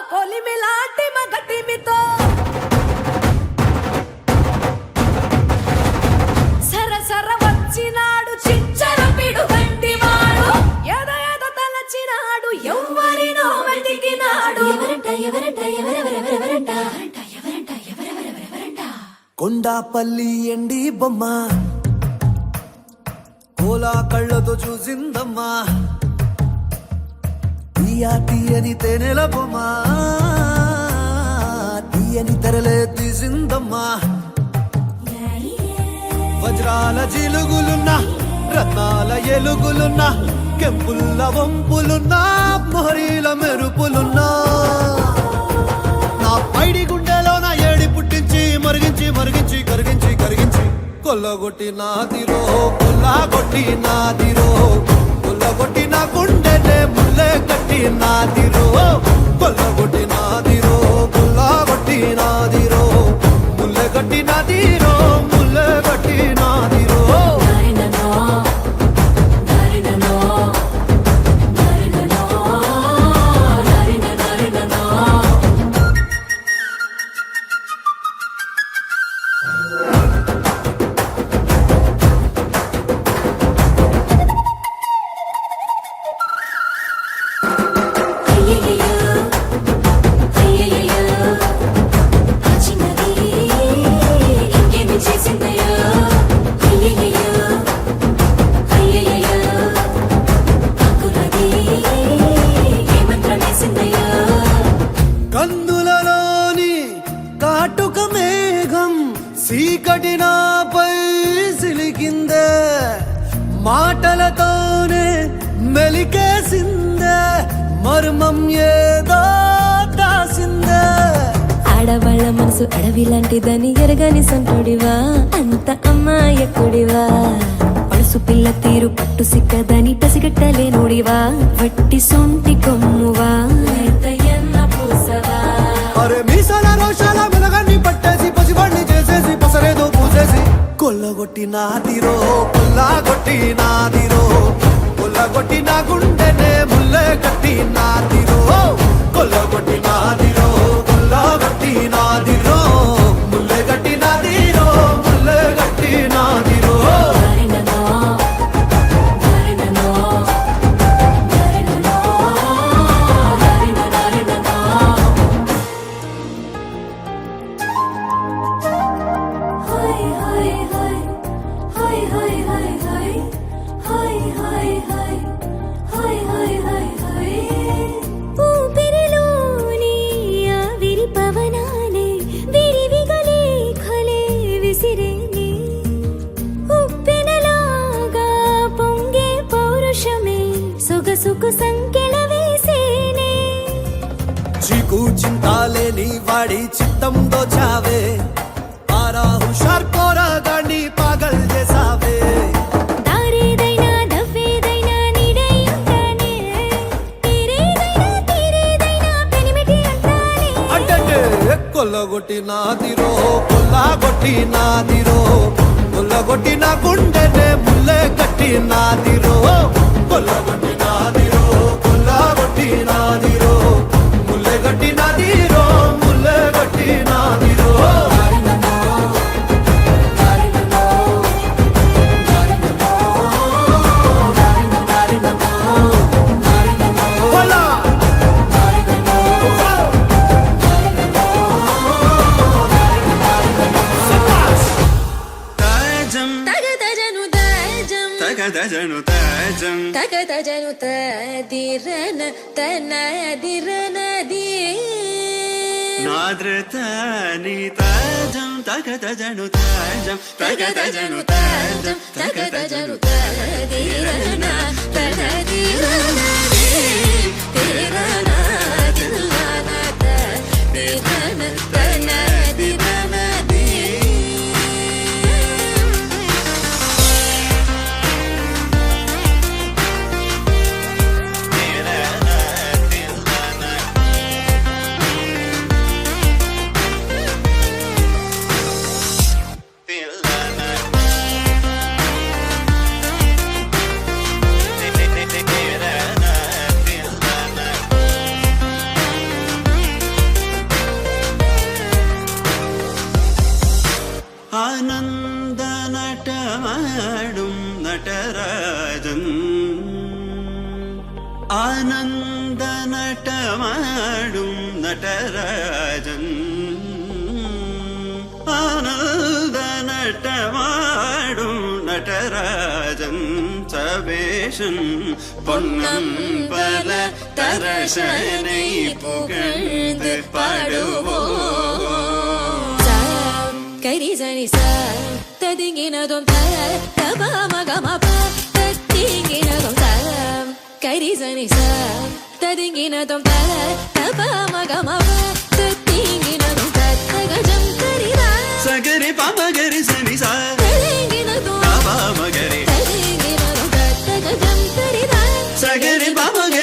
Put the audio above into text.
కొలిమిలాంటి మగటిమితో సరసర వచ్చినాడు చిచ్చర పిడు గంటివాడు ఏదో తలచినాడు ఎవ్వరినో వెతికినాడు ఎవరంట కొండాపల్లి ఎండి బొమ్మ కోలా కళ్ళతో చూసిందమ్మా తీయని తేనెల బొమ్మ తీయని తెరలే తీసిందమ్మా వజ్రాల జిలుగులున్నా రత్నాల ఎలుగులున్నా కెంపుల్ల వంపులున్నా మొహరీల మెరుపులున్నా నా పైడి గుండెలో నా ఏడి పుట్టించి మరిగించి కరిగించి కొల్లగొట్టి నాదిరో కొల్లగొట్టి నాదిరో కొల్లగొట్టి నా గుండెనే ముల్లే కట్టి నాదిరో కొల్లగొట్టి నాదిరో కొల్లగొట్టి నాదిరో ముల్లే కట్టి నాదిరో ముల్లే కట్టి నాదిరో కందులలోని కాటుక మేఘం సీకటి నాపై సిలికిందే మాటలతోనే మెలికేసిందే మర్మం ఏదో దాసిందే ఆడవాళ్ళ మనసు అడవి లాంటిదని ఎరగని సంటుడివా అంత అమ్మాయకుడివా పడుసు పిల్ల తీరు పట్టు సిక్కదని పసిగట్టలేనుడివా వట్టి సొంటి కొమ్మువా అరే మీసాల రోషాల మెలగాన్ని పట్టేసి పసివాణ్ణి చేసేసి పసరేదో పూసేసి కొల్లగొట్టి నాదిరో కొల్లగొట్టి నాదిరో కొల్లగొట్టి నా గుండెనే ముల్లే కట్టి నాదిరో కొల్లగొట్టి నాదిరో కొల్లగొట్టి నాదిరో ముల్లే కట్టి నాదిరో ముల్లే కట్టి నాదిరో ఊపిరిలోని ఆవిరి పవనాలే విరివిగలే ఖలే విసిరేనే ఉప్పెనలాగా పొంగే పౌరుషమే సొగసుకు సంకెళ వేసేనే చీకు చింతాలేని వాడి చిత్తం దోచావే ఆరా హుషార్ కోరగాన్ని పాగల్ చేసావే దారేదైనా దవ్వేదైనా నీడై ఉంటానే తీరేదైనా పెనిమిటి అంటానే అంటే కొల్లగొట్టి నాదిరో కొల్లగొట్టి నాదిరో కొల్లగొట్టి నా గుండెనే ముల్లే కట్టి నాదిరో కొల్లగొట్టి నాదిరో కొల్లగొట్టి నాదిరో ముల్లే కట్టి నాదిరో ముల్లే కట్టి నాదిరో తగదజను తదిరన తనదిరనది నాద్రతని తజం తగదజను తజం తగదజను తజం తగదజను తదిరన తనదిరనది తిరన దిల్లన తదిరన తనదిరనది ആട്ടമാടും നടരാജൻ ആനന്ദ നട്ടമാടും നടരാജൻ சபேஷன் பொன்னம்பல தரசனை புகழ்ந்து பாடுவோம் கரி சனி சார் ததிங்கினதும் தபமகமப தத்திங்கினதும் தரம் கரி சனி சார் ததிங்கினதும் தபமகமப தத்திங்கினதும் தத்தகஜம் கரிதா சகரி பமகரி சனி சா ததிங்கினதும் பமகரி ததிங்கினதும் தத்தகஜம் கரிதா சகரி பமகரி